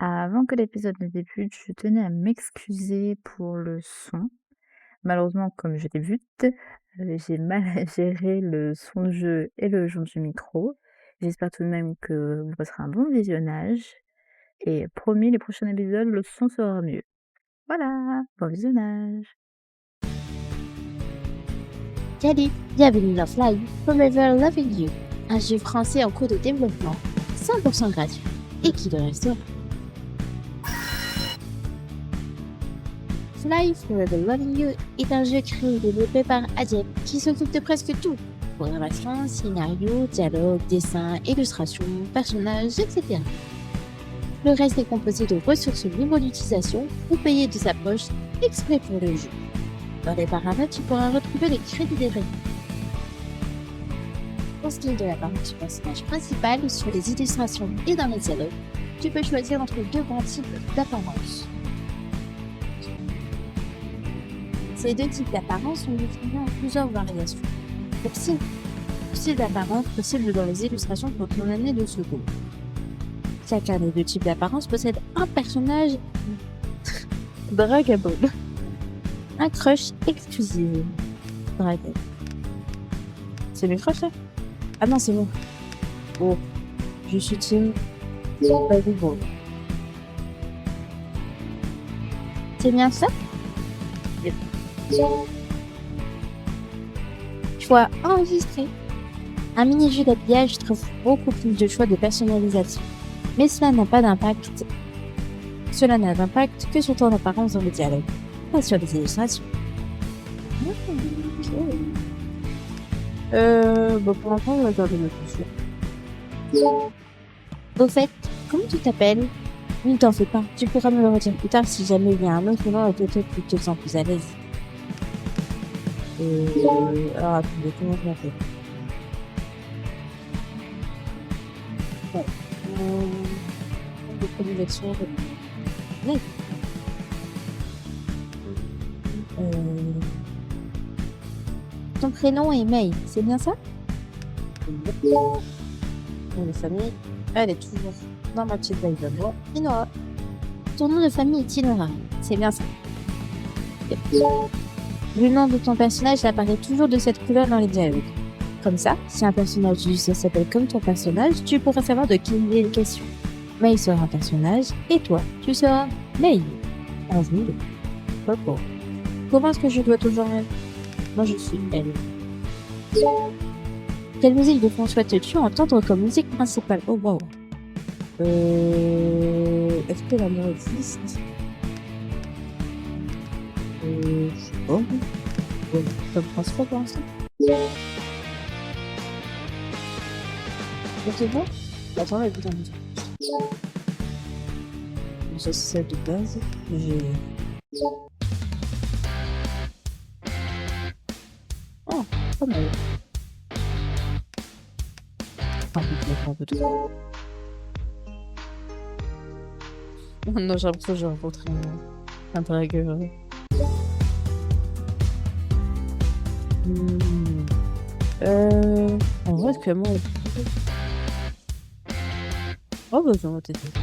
Avant que l'épisode ne débute, je tenais à m'excuser pour le son. Malheureusement, comme je débute, j'ai mal géré le son de jeu et le jour du micro. J'espère tout de même que vous passerez un bon visionnage et promis, les prochains épisodes, le son sera mieux. Voilà, bon visionnage. Salut, bienvenue dans Fly Forever Loving You, un jeu français en cours de développement, 100% gratuit et qui le restera. Fly Forever Loving You est un jeu créé et développé par Adiep qui s'occupe de presque tout. Programmation, scénario, dialogue, dessin, illustration, personnages, etc. Le reste est composé de ressources libres d'utilisation ou payées de sa poche exprès pour le jeu. Dans les paramètres, tu pourras retrouver les crédits des règles. Pour ce qui est de l'apparence du personnage principal, sur les illustrations et dans les dialogues, tu peux choisir entre deux grands types d'apparence. Ces deux types d'apparence sont définis en plusieurs variations. Pour style d'apparence possible dans les illustrations pour ton année de seconde. Chacun des deux types d'apparence possède un personnage Dragable. Un crush exclusif. Dragon. C'est mes crushs là? Ah non, c'est bon. Oh, je suis team Baby Boy. C'est bien ça? Yep. Choix enregistré. Un mini-jeu d'habillage trouve beaucoup plus de choix de personnalisation. Mais cela n'a d'impact que sur ton apparence dans le dialogue, pas sur les illustrations. Bon, pour l'instant, on va garder notre chaussure. Au fait, comment tu t'appelles? Ne t'en fais pas, tu pourras me le redire plus tard si jamais il y a un autre nom et peut-être que tu te sens plus à l'aise. Alors, attendez, comment je m'appelle? Bon, de prédilection, oui. Ton prénom est May, c'est bien ça? Mon nom de famille, elle est toujours dans ma petite bague de bois. Inora. Ton nom de famille est Inora, c'est bien ça. Le nom de ton personnage apparaît toujours de cette couleur dans les dialogues. Comme ça, si un personnage du jeu s'appelle comme ton personnage, tu pourras savoir de qui il est question. May sera un personnage, et toi, tu seras May. En ville. Pourquoi? Comment est-ce que je dois toujours elle? Moi, je suis elle. Quelle musique de fond souhaites-tu entendre comme musique principale? Oh wow. Est-ce que l'amour existe? Je sais pas. Ouais, comme principal pour l'instant. C'est bon? Attends, écoute un musique. Ça, c'est celle de base. J'ai. Oh, pas mal. Un peu de ça. Non, j'ai l'impression que j'ai rencontré un dragueur. En vrai, comment. Oh, bah, j'en ai peut-être.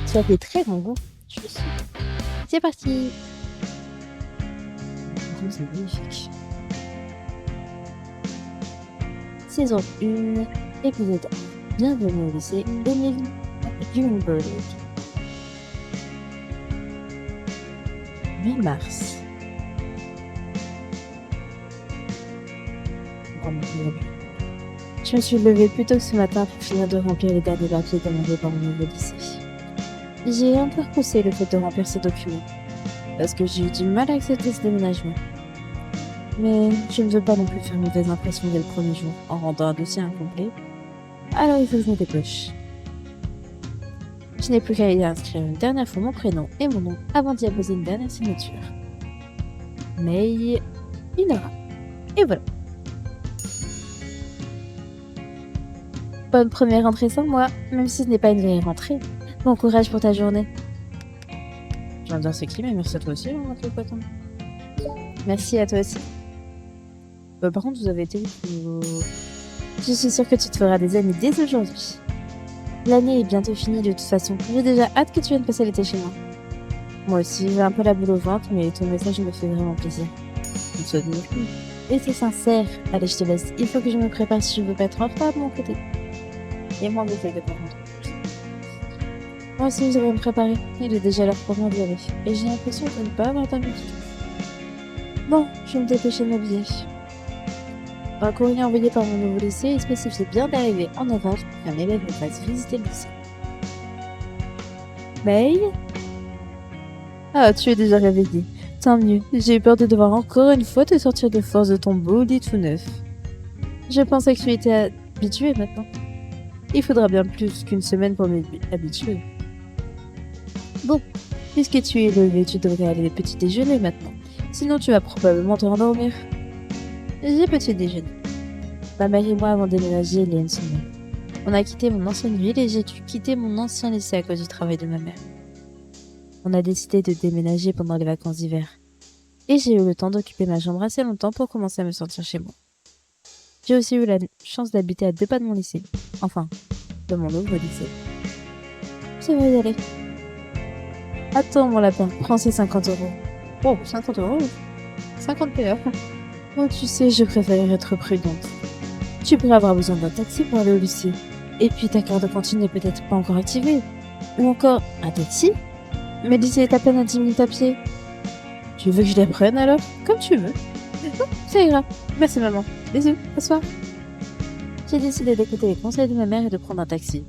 Tu as des très grands goûts, je suis sûre. C'est parti! C'est magnifique. Saison 1, épisode 1. Bienvenue au lycée Emily Jungberg. 8 mars. Je me suis levée plus tôt ce matin pour finir de remplir les derniers papiers demandés par mon nouveau lycée. J'ai un peu repoussé le fait de remplir ces documents, parce que j'ai eu du mal à accepter ce déménagement. Mais je ne veux pas non plus faire mauvaise impression dès le premier jour en rendant un dossier incomplet, alors il faut que je me dépêche. Je n'ai plus qu'à y inscrire une dernière fois mon prénom et mon nom avant d'y apposer une dernière signature. Mais Inora. Et voilà. Bonne première rentrée sans moi, même si ce n'est pas une vraie rentrée. Bon courage pour ta journée. Je viens de dire c'est qui, mais merci à toi aussi, mon pote. Merci à toi aussi. Par contre, vous avez été où? Je suis sûre que tu te feras des amis dès aujourd'hui. L'année est bientôt finie de toute façon. J'ai déjà hâte que tu viennes passer l'été chez moi. Moi aussi, j'ai un peu la boule au ventre, mais ton message me fait vraiment plaisir. Une chose de plus. Et c'est sincère. Allez, je te laisse. Il faut que je me prépare si je veux pas être en retard de mon côté. Et moi, j'essaye de pas rentrer. Moi aussi, je devrais me préparer. Il est déjà l'heure pour moi d'y aller. Et j'ai l'impression de ne pas avoir terminé du tout. Bon, je vais me dépêcher de m'habiller. Un courrier envoyé par mon nouveau lycée, il spécifiait bien d'arriver en avril pour qu'un élève me fasse visiter le lycée. Mail? Ah, tu es déjà réveillée. Tant mieux. J'ai eu peur de devoir encore une fois te sortir de force de ton beau lit tout neuf. Je pensais que tu étais habituée maintenant. Il faudra bien plus qu'une semaine pour m'habituer. Bon, puisque tu es levé, tu devrais aller au petit déjeuner maintenant. Sinon, tu vas probablement te rendormir. J'ai petit déjeuner. Ma mère et moi avons déménagé il y a une semaine. On a quitté mon ancienne ville et j'ai dû quitter mon ancien lycée à cause du travail de ma mère. On a décidé de déménager pendant les vacances d'hiver. Et j'ai eu le temps d'occuper ma chambre assez longtemps pour commencer à me sentir chez moi. J'ai aussi eu la chance d'habiter à 2 pas de mon lycée. Enfin, de mon nouveau lycée. Je devrais y aller. Attends, mon lapin, prends ces 50 euros. Oh, 50 euros 50 PF. Oh, tu sais, je préfère être prudente. Tu pourrais avoir besoin d'un taxi pour aller au lycée. Et puis ta carte de cantine n'est peut-être pas encore activée. Ou encore, un taxi? Mais le lycée est à peine à 10 minutes à pied. Tu veux que je les prenne alors? Comme tu veux. Ça ira. Merci maman. Bisous, bonsoir. J'ai décidé d'écouter les conseils de ma mère et de prendre un taxi.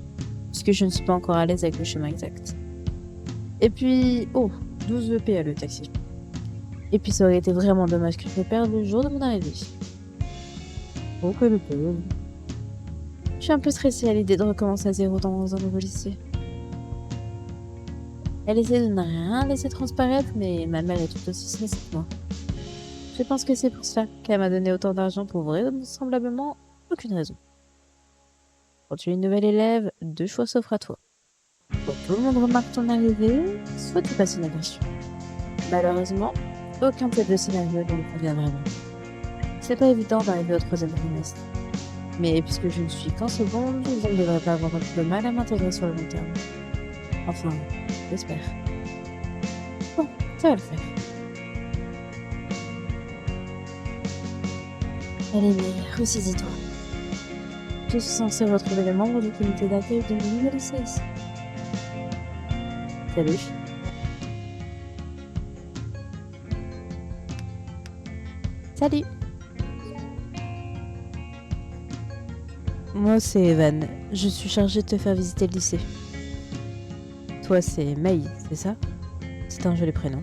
Puisque je ne suis pas encore à l'aise avec le chemin exact. Et puis... Oh, 12 EP le taxi. Et puis ça aurait été vraiment dommage que je me perde le jour de mon arrivée. Oh que le pauvre. Je suis un peu stressée à l'idée de recommencer à zéro dans un nouveau lycée. Elle essaie de ne rien laisser transparaître, mais ma mère est tout aussi stressée que moi. Je pense que c'est pour cela qu'elle m'a donné autant d'argent pour vraisemblablement aucune raison. Quand tu es une nouvelle élève, 2 choix s'offrent à toi. Soit tout le monde remarque ton arrivée, soit tu passes inaperçu. Malheureusement, aucun de ces 2 scénarios ne me convient vraiment. C'est pas évident d'arriver au 3e trimestre. Mais puisque je ne suis qu'en seconde, je ne devrais pas avoir de mal à m'intégrer sur le long terme. Enfin, j'espère. Bon, ça va le faire. Allez, mais ressaisis-toi. Je suis censée retrouver les membres du comité d'accueil de mon nouveau lycée ici. Salut. Salut. Moi, c'est Evan. Je suis chargée de te faire visiter le lycée. Toi, c'est May, c'est ça? C'est un joli prénom.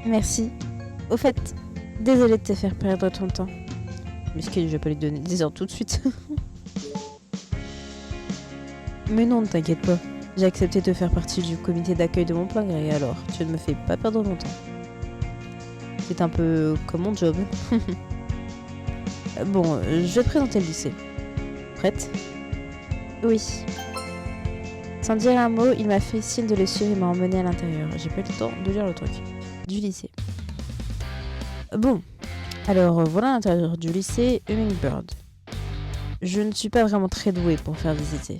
Merci. Au fait, désolée de te faire perdre ton temps. Miskin, je vais pas lui donner des ordres tout de suite. Mais non, ne t'inquiète pas. J'ai accepté de faire partie du comité d'accueil de mon plein gré, alors tu ne me fais pas perdre mon temps. C'est un peu comme mon job. Bon, je vais te présenter le lycée. Prête? Oui. Sans dire un mot, il m'a fait signe de le suivre et m'a emmené à l'intérieur. J'ai pas eu le temps de lire le truc. Du lycée. Bon. Alors, voilà l'intérieur du lycée Hummingbird. Je ne suis pas vraiment très douée pour faire visiter.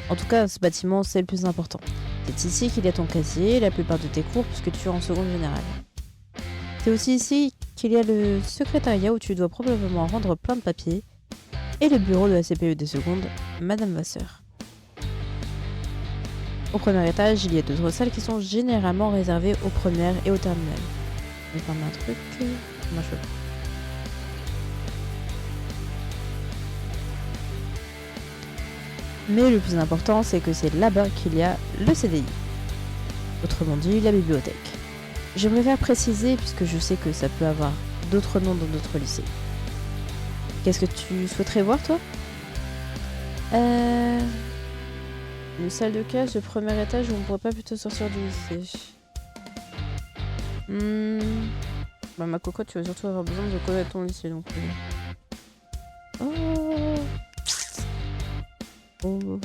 En tout cas, ce bâtiment, c'est le plus important. C'est ici qu'il y a ton casier, la plupart de tes cours, puisque tu es en seconde générale. C'est aussi ici qu'il y a le secrétariat où tu dois probablement rendre plein de papiers, et le bureau de la CPE des secondes, Madame Vasseur. Au premier étage, il y a d'autres salles qui sont généralement réservées aux premières et aux terminales. Je vais fermer un truc. Moi, je veux pas. Mais le plus important, c'est que c'est là-bas qu'il y a le CDI. Autrement dit, la bibliothèque. Je préfère préciser puisque je sais que ça peut avoir d'autres noms dans d'autres lycées. Qu'est-ce que tu souhaiterais voir, toi? Une salle de classe de premier étage où on pourrait pas plutôt sortir du lycée. Bah, ma cocotte, tu vas surtout avoir besoin de connaître ton lycée, donc... Oh. Oh.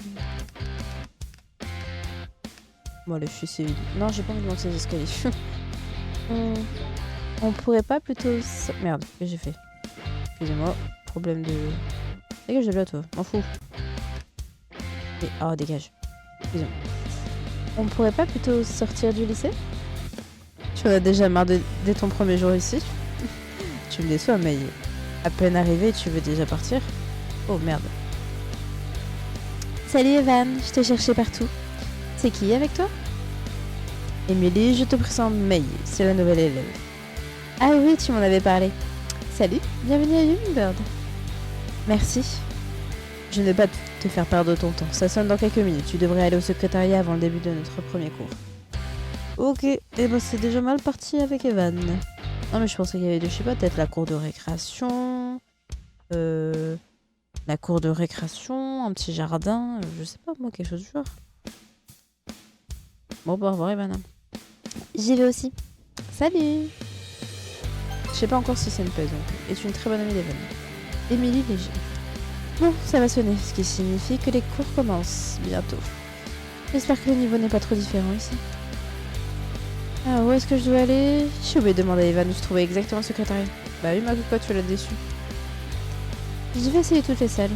Bon, allez, je suis civile. Non, j'ai pas envie de monter les escaliers. On pourrait pas plutôt... Merde, qu'est-ce que j'ai fait? Excusez-moi, problème de... Dégage de là, toi. M'en fous. Et... Oh, dégage. Excusez-moi. On pourrait pas plutôt sortir du lycée? Tu en as déjà marre dès ton premier jour ici? Tu me déçois, mais à peine arrivé, tu veux déjà partir? Oh, merde. Salut Evan, je t'ai cherché partout. C'est qui avec toi? Émilie, je te présente May, c'est la nouvelle élève. Ah oui, tu m'en avais parlé. Salut, bienvenue à Hummingbird. Merci. Je ne vais pas te faire perdre ton temps. Ça sonne dans quelques minutes. Tu devrais aller au secrétariat avant le début de notre premier cours. Ok, et ben c'est déjà mal parti avec Evan. Non mais je pensais qu'il y avait je sais pas, peut-être la cour de récréation. La cour de récréation, un petit jardin, je sais pas moi, quelque chose du genre. Bon, bah, au revoir Evan. J'y vais aussi. Salut. Je sais pas encore si c'est une plaisante. Est une très bonne amie d'Evan. Émilie Léger. Bon, ça va sonner, ce qui signifie que les cours commencent bientôt. J'espère que le niveau n'est pas trop différent ici. Ah, où est-ce que je dois aller? J'ai oublié de demander à Evan où se trouvait exactement le secrétariat. Bah oui, ma cocotte, tu l'as déçu. Je vais essayer toutes les salles.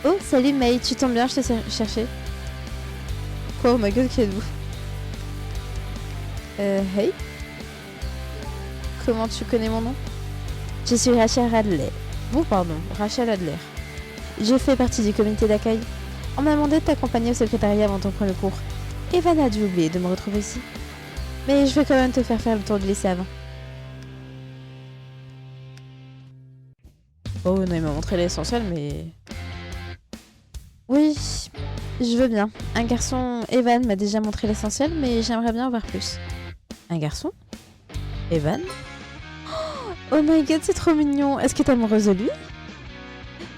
Oh, salut May, tu tombes bien, je t'ai cherché. Quoi, oh my god, qui êtes-vous? Hey? Comment tu connais mon nom? Je suis Rachel Adler. Oh, pardon, Rachel Adler. Je fais partie du comité d'accueil. On m'a demandé de t'accompagner au secrétariat avant ton premier cours. Evan a dû oublier de me retrouver ici. Mais je vais quand même te faire le tour du lycée avant. Oh non, il m'a montré l'essentiel, mais... Oui, je veux bien. Un garçon, Evan, m'a déjà montré l'essentiel, mais j'aimerais bien en voir plus. Un garçon? Evan? Oh my god, c'est trop mignon. Est-ce que t'es amoureuse de lui?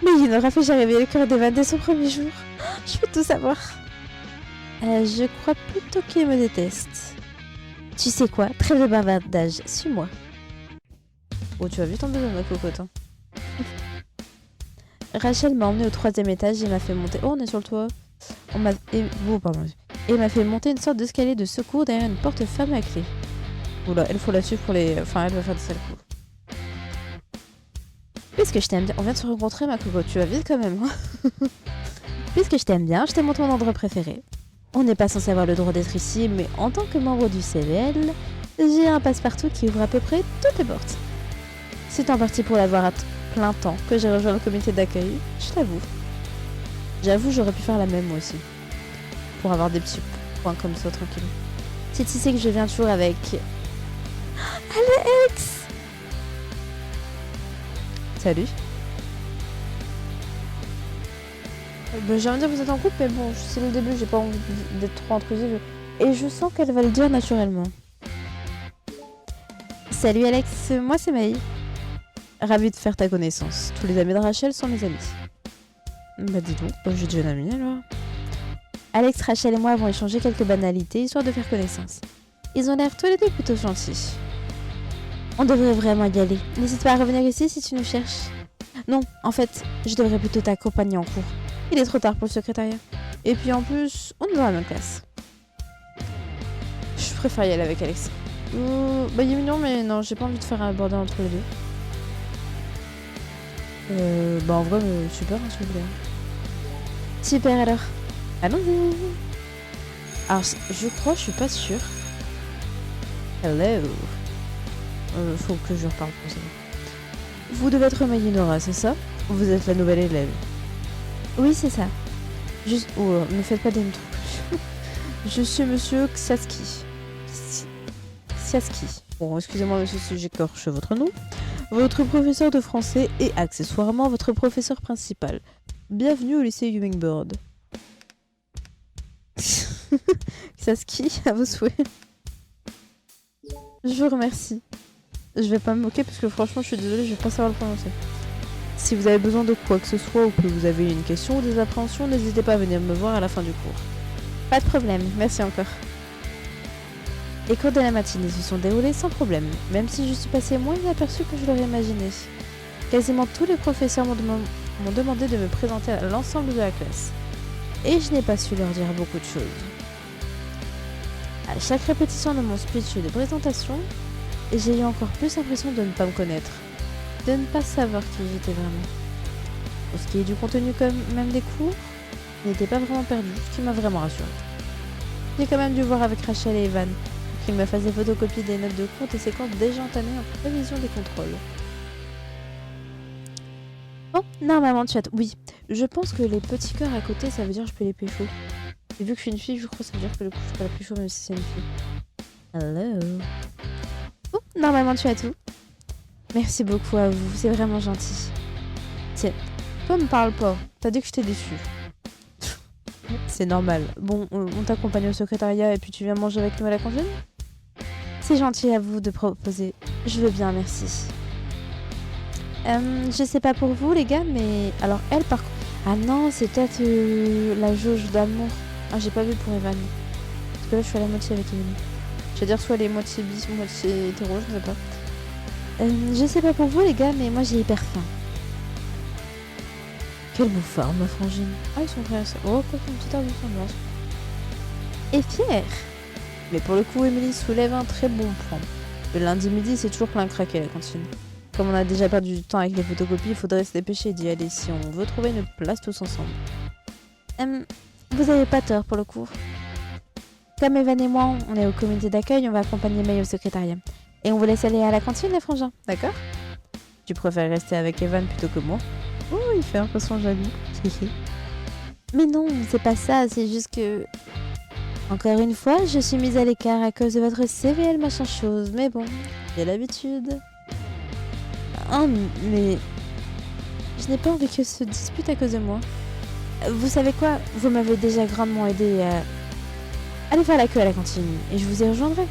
Mais il n'aura fait jamais le cœur d'Evan dès son premier jour. Je veux tout savoir. Je crois plutôt qu'il me déteste. Tu sais quoi? Trêve de bavardage, suis-moi. Oh, tu as vu tomber dans ma cocotte, hein. Rachel m'a emmené au 3e étage et m'a fait monter... Oh, on est sur le toit. Oh, pardon. Et m'a fait monter une sorte d'escalier de secours derrière une porte fermée à clé. Oula, il faut la suivre pour les... Enfin, elle va faire des sales coups. Puisque je t'aime bien... On vient de se rencontrer, ma cocotte. Tu vas vite quand même, hein. Puisque je t'aime bien, je t'ai montré mon endroit préféré. On n'est pas censé avoir le droit d'être ici, mais en tant que membre du CVL, j'ai un passe-partout qui ouvre à peu près toutes les portes. C'est en partie pour l'avoir à plein temps que j'ai rejoint le comité d'accueil, je t'avoue. J'avoue, j'aurais pu faire la même moi aussi. Pour avoir des petits points comme ça, tranquille. C'est ici que je viens toujours avec... Alex! Salut. J'ai envie de dire vous êtes en couple, mais bon, c'est le début, j'ai pas envie d'être trop intrusive. Et je sens qu'elle va le dire naturellement. Salut Alex, moi c'est May. Ravie de faire ta connaissance. Tous les amis de Rachel sont mes amis. Bah dis donc, j'ai déjà une amie alors. Alex, Rachel et moi avons échangé quelques banalités histoire de faire connaissance. Ils ont l'air tous les deux plutôt gentils. On devrait vraiment y aller. N'hésite pas à revenir ici si tu nous cherches. Non, en fait, je devrais plutôt t'accompagner en cours. Il est trop tard pour le secrétariat. Et puis en plus, on est dans la même classe. Je préfère y aller avec Alex. Bah il est mignon, mais non, j'ai pas envie de faire un bordel entre les deux. Bah en vrai, super, hein, s'il vous plaît. Super alors. Allons-y. Alors, je crois, je suis pas sûre. Hello. Faut que je reparle pour ça. Vous devez être Mayinora, c'est ça? Vous êtes la nouvelle élève. Oui, c'est ça. Juste... Oh, ne faites pas des trucs. Je suis monsieur Xiaski. Xiaski. Bon, excusez-moi, monsieur, si j'écorche votre nom. Votre professeur de français et accessoirement votre professeur principal. Bienvenue au lycée Hummingbird. Xiaski, à vos souhaits. Je vous remercie. Je vais pas me moquer parce que franchement, je suis désolée, je vais pas savoir le prononcer. Si vous avez besoin de quoi que ce soit ou que vous avez une question ou des appréhensions, n'hésitez pas à venir me voir à la fin du cours. Pas de problème, merci encore. Les cours de la matinée se sont déroulés sans problème, même si je suis passée moins inaperçue que je l'aurais imaginé. Quasiment tous les professeurs m'ont demandé de me présenter à l'ensemble de la classe. Et je n'ai pas su leur dire beaucoup de choses. À chaque répétition de mon speech de présentation, j'ai eu encore plus l'impression de ne pas me connaître, de ne pas savoir qui j'étais vraiment. Pour ce qui est du contenu quand même des cours, il n'était pas vraiment perdu, ce qui m'a vraiment rassuré. J'ai quand même dû voir avec Rachel et Evan pour qu'ils me fassent des photocopies des notes de cours des séquences déjà entamées en prévision des contrôles. Bon, normalement tu as... Oui, je pense que les petits cœurs à côté, ça veut dire que je peux les pécho. Et vu que je suis une fille, je crois que ça veut dire que le coup, je peux la pécho même si c'est une fille. Hello. Bon, normalement tu as tout. Merci beaucoup à vous, c'est vraiment gentil. Tiens, toi me parle pas, t'as dit que je t'ai déçu. C'est normal. Bon, on t'accompagne au secrétariat et puis tu viens manger avec nous à la cantine? C'est gentil à vous de proposer. Je veux bien, merci. Je sais pas pour vous les gars, mais... Alors elle par contre... Ah non, c'est peut-être la jauge d'amour. Ah, j'ai pas vu pour Evan. Parce que là, je suis à la moitié avec Evan. Je veux dire soit les moitiés bis, moitié hétéro, je sais pas. Je sais pas pour vous les gars, mais moi j'ai hyper faim. Quel bouffard, ma frangine. Ah, ils sont frères. Oh, quoi qu'une petite heure de ressemblance. Et fière. Mais pour le coup, Émilie soulève un très bon point. Le lundi midi, c'est toujours plein craqué à la cantine. Comme on a déjà perdu du temps avec les photocopies, il faudrait se dépêcher d'y aller si on veut trouver une place tous ensemble. Vous avez pas tort pour le coup. Comme Evan et moi, on est au comité d'accueil, on va accompagner May au secrétariat. Et on vous laisse aller à la cantine, les frangins, d'accord? Tu préfères rester avec Evan plutôt que moi? Oh, il fait un peu son jaloux. Mais non, c'est pas ça, c'est juste que... Encore une fois, je suis mise à l'écart à cause de votre CVL machin chose, mais bon, j'ai l'habitude. Oh, mais... Je n'ai pas envie que se dispute à cause de moi. Vous savez quoi? Vous m'avez déjà grandement aidé à... aller faire la queue à la cantine, et je vous y rejoindrai.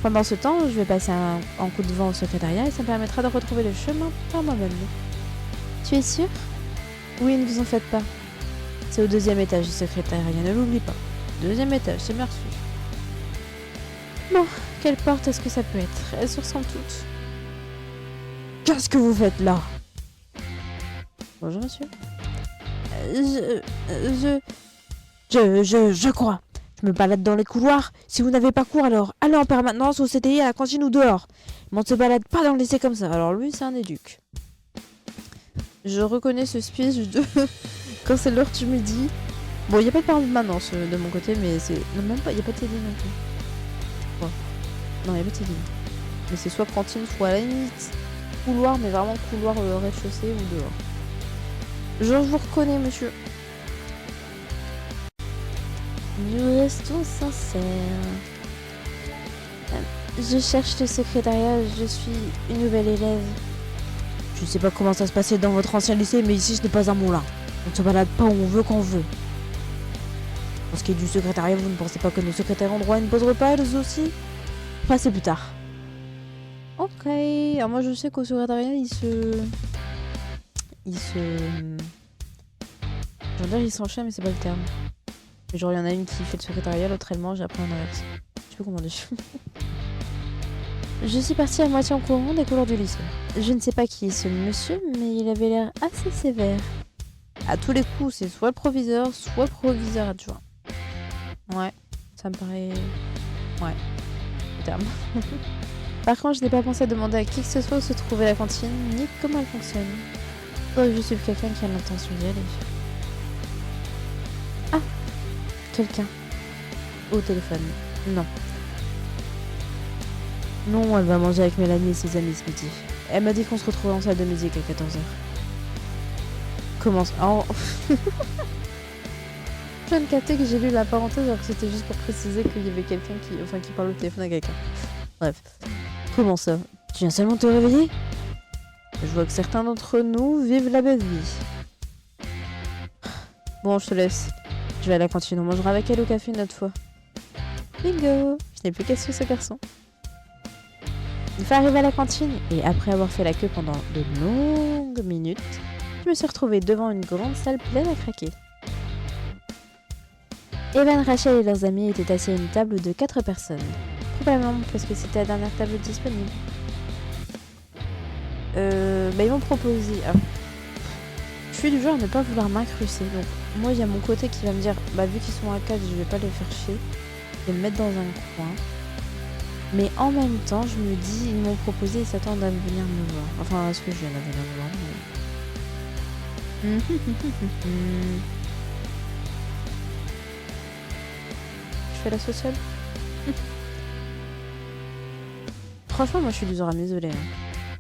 Pendant ce temps, je vais passer un coup de vent au secrétariat et ça me permettra de retrouver le chemin par moi-même. Tu es sûr? Oui, ne vous en faites pas. C'est au 2e étage du secrétariat, ne l'oublie pas. 2e étage, c'est merci. Bon, quelle porte est-ce que ça peut être? Elles se ressemblent toutes. Qu'est-ce que vous faites là? Bonjour monsieur. Je crois. Je me balade dans les couloirs. Si vous n'avez pas cours, alors allez en permanence au CTI, à la cantine ou dehors. Mais on ne se balade pas dans le lycée comme ça. Alors lui, c'est un éduc. Je reconnais ce speech de quand c'est l'heure du midi. Bon, il n'y a pas de permanence de mon côté, mais c'est... Non, même pas, il n'y a pas de télé non plus. Ouais. Non, il n'y a pas de télé. Mais c'est soit cantine, soit à la limite couloir, mais vraiment couloir rez-de-chaussée ou dehors. Je vous reconnais, monsieur. Nous restons sincères. Je cherche le secrétariat, je suis une nouvelle élève. Je ne sais pas comment ça se passait dans votre ancien lycée, mais ici ce n'est pas un moulin. On ne se balade pas où on veut quand on veut. Pour ce qui est du secrétariat, vous ne pensez pas que nos secrétaires en droit ne poseraient pas elles aussi? Passez plus tard. Ok, alors moi je sais qu'au secrétariat il se... Je veux dire il s'enchaîne mais c'est pas le terme. Genre il y en a une qui fait le secrétariat, l'autre elle mange et après on inverse. Je sais pas comment dire. Je suis partie à moitié en courant des couleurs du lycée. Je ne sais pas qui est ce monsieur, mais il avait l'air assez sévère. À tous les coups, c'est soit le proviseur adjoint. Ouais, ça me paraît... Ouais, le terme. Par contre, je n'ai pas pensé à demander à qui que ce soit où se trouvait la cantine, ni comment elle fonctionne. Faudrait que je suive quelqu'un qui a l'intention d'y aller. Ah, quelqu'un. Au téléphone. Non. Non, elle va manger avec Mélanie et ses amis ce midi. Elle m'a dit qu'on se retrouvait en salle de musique à 14h. Comment ça? Oh. Je viens de capter que j'ai lu la parenthèse alors que c'était juste pour préciser qu'il y avait quelqu'un qui parle au téléphone à quelqu'un. Bref. Comment ça? Tu viens seulement te réveiller? Je vois que certains d'entre nous vivent la belle vie. Bon, je te laisse. Je vais à la cantine, on mangera avec elle au café une autre fois. Bingo! Je n'ai plus qu'à suivre ce garçon. Une fois arrivé à la cantine, et après avoir fait la queue pendant de longues minutes, je me suis retrouvée devant une grande salle pleine à craquer. Evan, Rachel et leurs amis étaient assis à une table de 4 personnes. Probablement parce que c'était la dernière table disponible. Ils m'ont proposé... Ah. Je suis du genre à ne pas vouloir m'incruster, donc moi il y a mon côté qui va me dire, vu qu'ils sont à 4, je vais pas les faire chier, je vais me mettre dans un coin. Mais en même temps, je me dis, ils m'ont proposé, ils s'attendent à venir me voir. Enfin, est-ce que je viens de venir me voir? Je fais la sociale. Franchement, moi je suis du genre à m'isoler.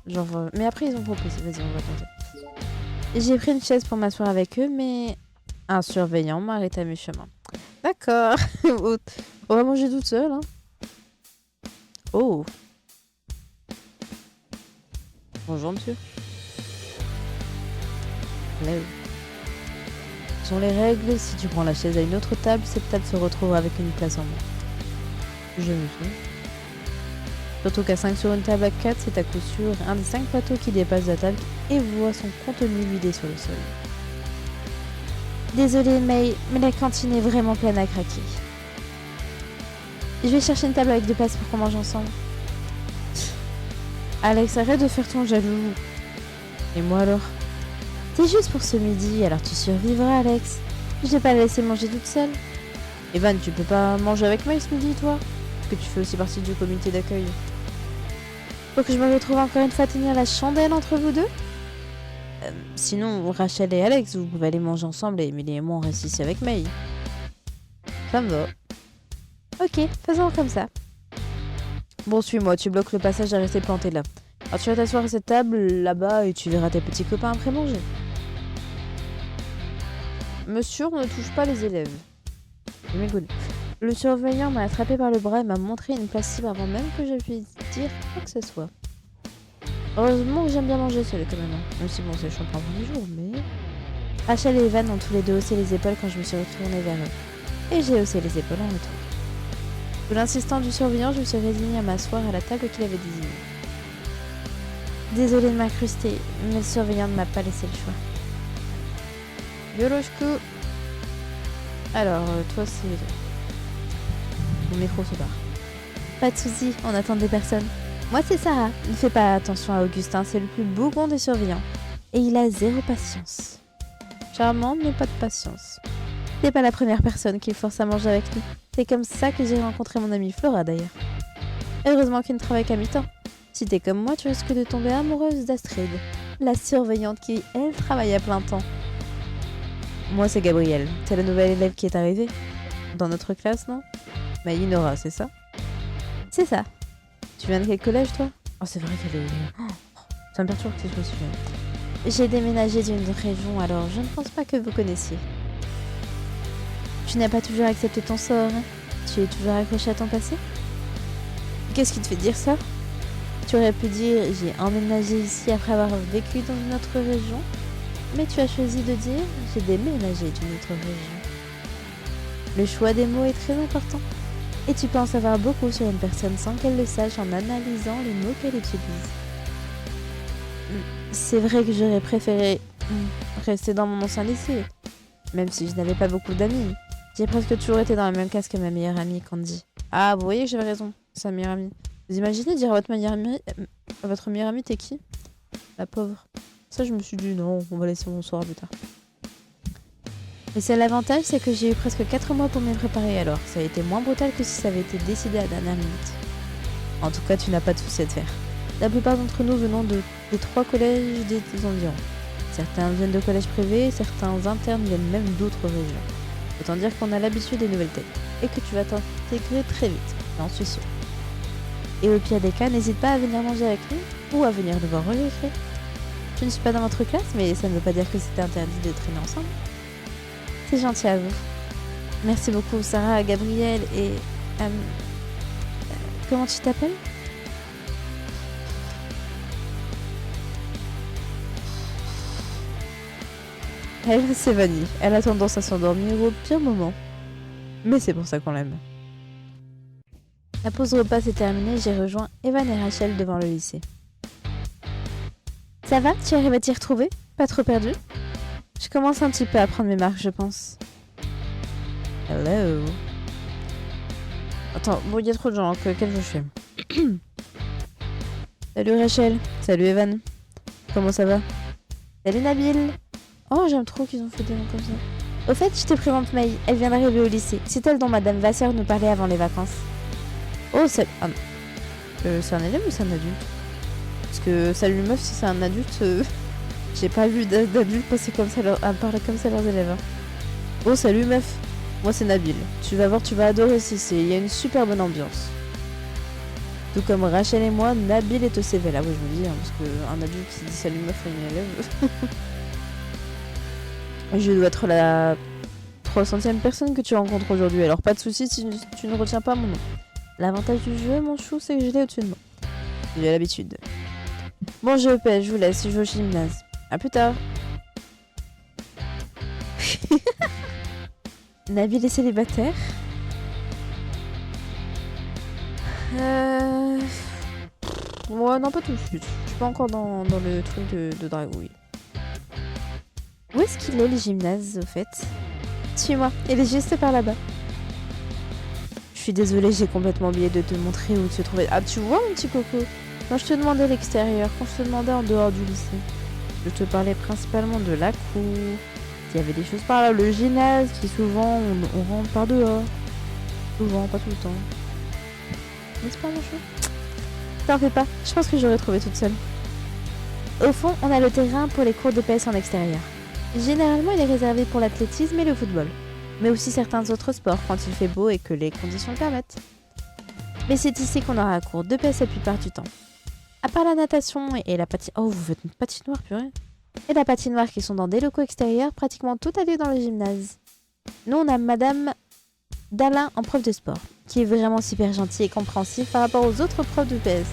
Genre, mais après ils ont proposé, vas-y, on va tenter. J'ai pris une chaise pour m'asseoir avec eux, mais un surveillant m'a arrêté à mi-chemin. D'accord. On va manger toute seule, hein. Oh. Bonjour, monsieur. Hello. Ce sont les règles. Si tu prends la chaise à une autre table, cette table se retrouvera avec une place en moins. Je me souviens. Surtout qu'à 5 sur une table à 4, c'est à coup sûr un des 5 plateaux qui dépasse la table et voit son contenu vidé sur le sol. Désolée May, mais la cantine est vraiment pleine à craquer. Je vais chercher une table avec 2 places pour qu'on mange ensemble. Alex, arrête de faire ton jaloux. Et moi alors? C'est juste pour ce midi, alors tu survivras Alex. Je vais pas la laisser manger toute seule. Evan, tu peux pas manger avec May ce midi toi? Parce que tu fais aussi partie du comité d'accueil. Faut que je me retrouve encore une fois à tenir la chandelle entre vous deux? Sinon, Rachel et Alex, vous pouvez aller manger ensemble et Emily et moi on reste ici avec May. Ça me va. Ok, faisons comme ça. Bon, suis-moi, tu bloques le passage à rester planté là. Alors tu vas t'asseoir à cette table là-bas et tu verras tes petits copains après manger. Monsieur, on ne touche pas les élèves. Mais good. Le surveillant m'a attrapé par le bras et m'a montré une place libre avant même que je puisse dire quoi que ce soit. Heureusement que j'aime bien manger seul quand même. Même si bon, c'est chiant pour un premier jour, mais... Rachel et Evan ont tous les deux haussé les épaules quand je me suis retournée vers eux. Et j'ai haussé les épaules en retour. Sous l'insistance du surveillant, je me suis résignée à m'asseoir à la table qu'il avait désignée. Désolée de m'incruster, mais le surveillant ne m'a pas laissé le choix. Yoloshku. Alors, toi c'est... Mon micro se barre. Pas de soucis, on attend des personnes. Moi c'est Sarah. Ne fais pas attention à Augustin, c'est le plus bougon des surveillants. Et il a 0 patience. Charmant, mais pas de patience. T'es pas la première personne qu'il force à manger avec nous. C'est comme ça que j'ai rencontré mon amie Flora d'ailleurs. Heureusement qu'il ne travaille qu'à mi-temps. Si t'es comme moi, tu risques de tomber amoureuse d'Astrid, la surveillante qui, elle, travaille à plein temps. Moi c'est Gabrielle, c'est la nouvelle élève qui est arrivée. Dans notre classe, non? Mais Inora, c'est ça? C'est ça. Tu viens de quel collège, toi? Oh, c'est vrai qu'elle est... Oh, ça me perturbe que tu sois aussi jeune. J'ai déménagé d'une région, alors je ne pense pas que vous connaissiez. Tu n'as pas toujours accepté ton sort, hein? Tu es toujours accroché à ton passé? Qu'est-ce qui te fait dire ça? Tu aurais pu dire « j'ai emménagé ici après avoir vécu dans une autre région », mais tu as choisi de dire « j'ai déménagé d'une autre région ». Le choix des mots est très important. Et tu peux en savoir beaucoup sur une personne sans qu'elle le sache en analysant les mots qu'elle utilise. C'est vrai que j'aurais préféré rester dans mon ancien lycée, même si je n'avais pas beaucoup d'amis. J'ai presque toujours été dans la même classe que ma meilleure amie, Candy. Ah, vous voyez que j'avais raison, c'est ma meilleure amie. Vous imaginez dire à votre meilleure amie, t'es qui? La pauvre. Ça, je me suis dit, non, on va laisser mon soir plus tard. Mais c'est l'avantage, c'est que j'ai eu presque 4 mois pour m'y préparer, alors ça a été moins brutal que si ça avait été décidé à la dernière minute. En tout cas, tu n'as pas de soucis à te faire. La plupart d'entre nous venons des 3 collèges des environs. Certains viennent de collèges privés, certains internes viennent même d'autres régions. Autant dire qu'on a l'habitude des nouvelles têtes, et que tu vas t'intégrer très vite, j'en suis sûre. Et au pire des cas, n'hésite pas à venir manger avec nous, ou à venir nous voir récré. Je ne suis pas dans votre classe, mais ça ne veut pas dire que c'était interdit de traîner ensemble. C'est gentil à vous. Merci beaucoup Sarah, Gabrielle et... comment tu t'appelles? Elle, c'est Vanille. Elle a tendance à s'endormir au pire moment. Mais c'est pour ça qu'on l'aime. La pause repas s'est terminée, j'ai rejoint Evan et Rachel devant le lycée. Ça va? Tu arrives à t'y retrouver? Pas trop perdu? Je commence un petit peu à prendre mes marques, je pense. Hello. Attends, bon, il y a trop de gens, quel jeu je fais? Salut Rachel. Salut Evan. Comment ça va? Salut Nabil. Oh, j'aime trop qu'ils ont fait des noms comme ça. Au fait, je te présente May. Elle vient d'arriver au lycée. C'est elle dont Madame Vasseur nous parlait avant les vacances. Oh, c'est... Ah, c'est un élève ou c'est un adulte? Parce que salut meuf, si c'est un adulte... J'ai pas vu d'adultes passer comme ça à parler comme ça à leurs élèves. Hein. Oh salut meuf, moi c'est Nabil. Tu vas voir, tu vas adorer ici, il y a une super bonne ambiance. Tout comme Rachel et moi, Nabil est au CV là, oui je vous le dis, hein, parce qu'un adulte qui dit salut meuf à une élève... Je dois être la 300e personne que tu rencontres aujourd'hui, alors pas de soucis si tu ne retiens pas mon nom. L'avantage du jeu, mon chou, c'est que je l'ai au-dessus de moi. J'ai l'habitude. Bon, je pêche, je vous laisse, je vais au gymnase. A plus tard. Nabil est célibataire. Ouais, non, pas tout de suite. Je suis pas encore dans le truc de dragouille. Où est-ce qu'il est, le gymnase, au fait? Suis-moi, il est juste par là-bas. Je suis désolée, j'ai complètement oublié de te montrer où se trouvait. Ah, tu vois, mon petit coco? Quand je te demandais l'extérieur, quand je te demandais en dehors du lycée, je te parlais principalement de la cour. Il y avait des choses par là, le gymnase, qui souvent on rentre par dehors. Souvent, pas tout le temps. N'est-ce pas, mon chou? T'en fais pas, je pense que j'aurais trouvé toute seule. Au fond, on a le terrain pour les cours de PS en extérieur. Généralement, il est réservé pour l'athlétisme et le football, mais aussi certains autres sports quand il fait beau et que les conditions le permettent. Mais c'est ici qu'on aura cours de PS la plupart du temps. À part la natation et la patinoire... Oh, vous faites une patinoire, purée. Et la patinoire qui sont dans des locaux extérieurs, pratiquement tout a lieu dans le gymnase. Nous, on a Madame Dalin en prof de sport, qui est vraiment super gentille et compréhensive par rapport aux autres profs de PS.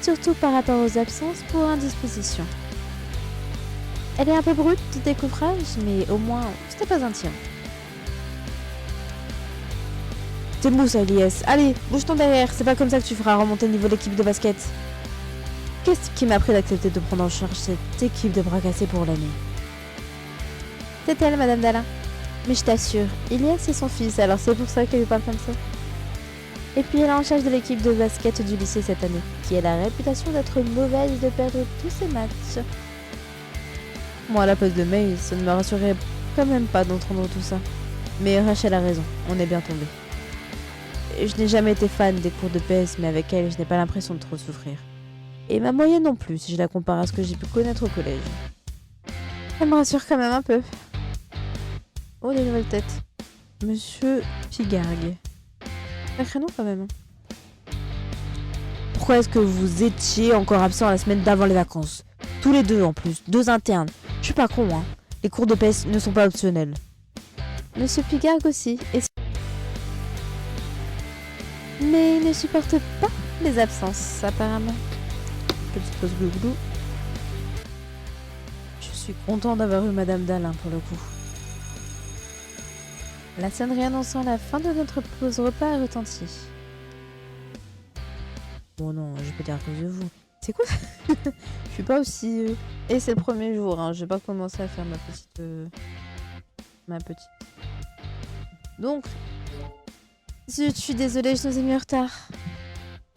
Surtout par rapport aux absences pour indisposition. Elle est un peu brute de découvrage, mais au moins, c'était pas un tir. T'es mou ça, Elias. Allez, bouge ton derrière, c'est pas comme ça que tu feras remonter le niveau de l'équipe de basket. Qu'est-ce qui m'a pris d'accepter de prendre en charge cette équipe de bras cassés pour l'année? C'est elle, Madame Dalin. Mais je t'assure, Elias c'est son fils, alors c'est pour ça qu'elle lui parle comme ça. Et puis elle est en charge de l'équipe de basket du lycée cette année, qui a la réputation d'être mauvaise et de perdre tous ses matchs. Moi, à la place de May, ça ne me rassurait quand même pas d'entendre tout ça. Mais Rachel a raison, on est bien tombé. Je n'ai jamais été fan des cours de PS, mais avec elle, je n'ai pas l'impression de trop souffrir. Et ma moyenne non plus, si je la compare à ce que j'ai pu connaître au collège. Ça me rassure quand même un peu. Oh, des nouvelles têtes. Monsieur Pigargue. Sacré nom quand même. Pourquoi est-ce que vous étiez encore absent la semaine d'avant les vacances? Tous les deux en plus, 2 internes. Je suis pas con, hein. Les cours de PS ne sont pas optionnels. Monsieur Pigargue aussi. Mais il ne supporte pas les absences, apparemment. Petite pause glouglou. Je suis content d'avoir eu Madame Dalin pour le coup. La sonnerie annonçant la fin de notre pause repas a retenti. Bon non, je peux dire à cause de vous. C'est quoi? Je suis pas aussi... Et c'est le premier jour, hein. J'ai pas commencé à faire ma petite... Donc... Je suis désolée, je nous ai mis en retard.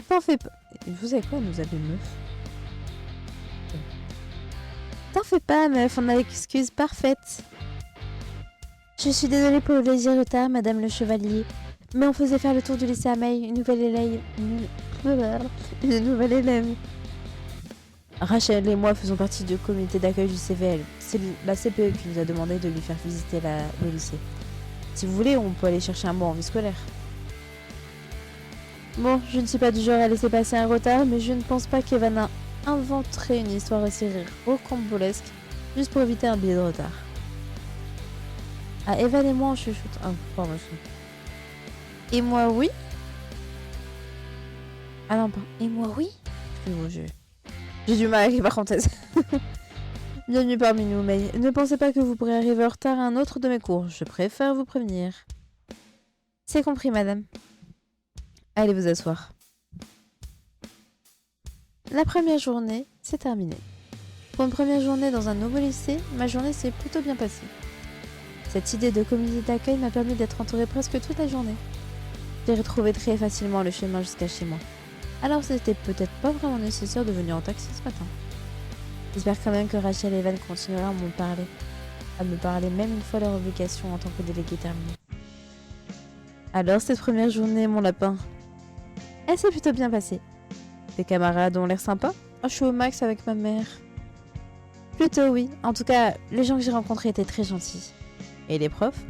T'en fais pas. Vous savez quoi, nous avez meuf? T'en fais pas, meuf, on a l'excuse parfaite. Je suis désolée pour le léger retard, Madame le Chevalier. Mais on faisait faire le tour du lycée à May, une nouvelle élève. Rachel et moi faisons partie du comité d'accueil du CVL. C'est la CPE qui nous a demandé de lui faire visiter le lycée. Si vous voulez, on peut aller chercher un mot en vie scolaire. Bon, je ne suis pas du genre à laisser passer un retard, mais je ne pense pas qu'Evan inventerait une histoire aussi rocambolesque juste pour éviter un billet de retard. Ah, Evan et moi on chuchote. Ah, pardon. Et moi oui. Ah non, pas. Et moi oui. Excusez-moi, j'ai du mal avec les parenthèses. Bienvenue parmi nous, May. Ne pensez pas que vous pourrez arriver en retard à un autre de mes cours. Je préfère vous prévenir. C'est compris, madame. Allez vous asseoir. La première journée, c'est terminé. Pour une première journée dans un nouveau lycée, ma journée s'est plutôt bien passée. Cette idée de comité d'accueil m'a permis d'être entourée presque toute la journée. J'ai retrouvé très facilement le chemin jusqu'à chez moi. Alors c'était peut-être pas vraiment nécessaire de venir en taxi ce matin. J'espère quand même que Rachel et Evan continueront à me parler même une fois leur obligation en tant que déléguée terminée. Alors cette première journée, mon lapin? Elle s'est plutôt bien passée. Tes camarades ont l'air sympas? Oh, je suis au max avec ma mère. Plutôt oui. En tout cas, les gens que j'ai rencontrés étaient très gentils. Et les profs?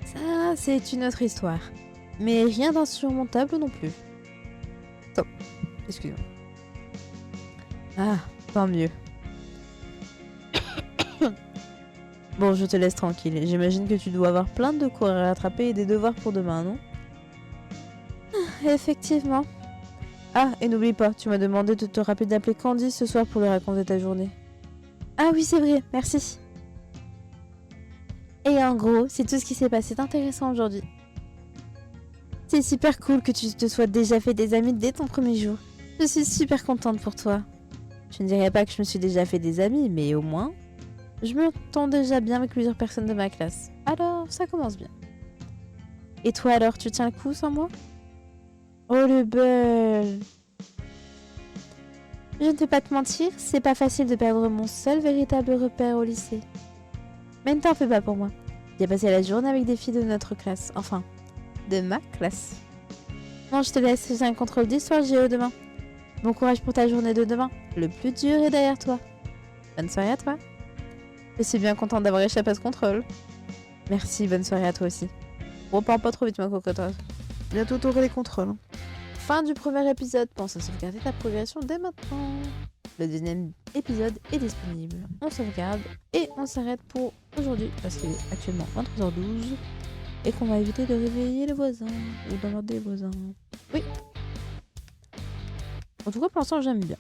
Ça, c'est une autre histoire. Mais rien d'insurmontable non plus. Stop. Excuse-moi. Ah, tant mieux. Bon, je te laisse tranquille. J'imagine que tu dois avoir plein de cours à rattraper et des devoirs pour demain, non? Effectivement. Ah, et n'oublie pas, tu m'as demandé de te rappeler d'appeler Candy ce soir pour lui raconter ta journée. Ah oui, c'est vrai, merci. Et en gros, c'est tout ce qui s'est passé d'intéressant aujourd'hui. C'est super cool que tu te sois déjà fait des amis dès ton premier jour. Je suis super contente pour toi. Je ne dirais pas que je me suis déjà fait des amis, mais au moins, je m'entends déjà bien avec plusieurs personnes de ma classe. Alors, ça commence bien. Et toi alors, tu tiens le coup sans moi? Oh le bel. Je ne vais pas te mentir, c'est pas facile de perdre mon seul véritable repère au lycée. Mais ne t'en fais pas pour moi. J'ai passé la journée avec des filles de notre classe. Enfin, de ma classe. Non, je te laisse, j'ai un contrôle d'histoire géo demain. Bon courage pour ta journée de demain. Le plus dur est derrière toi. Bonne soirée à toi. Je suis bien contente d'avoir échappé à ce contrôle. Merci, bonne soirée à toi aussi. Bon, parle pas trop vite ma cocotte. Bientôt t'auras les contrôles. Fin du premier épisode, pense à sauvegarder ta progression dès maintenant. Le deuxième épisode est disponible. On sauvegarde et on s'arrête pour aujourd'hui parce qu'il est actuellement 23h12 et qu'on va éviter de réveiller les voisins ou d'emmerder les voisins. Oui. En tout cas, pour l'instant, j'aime bien.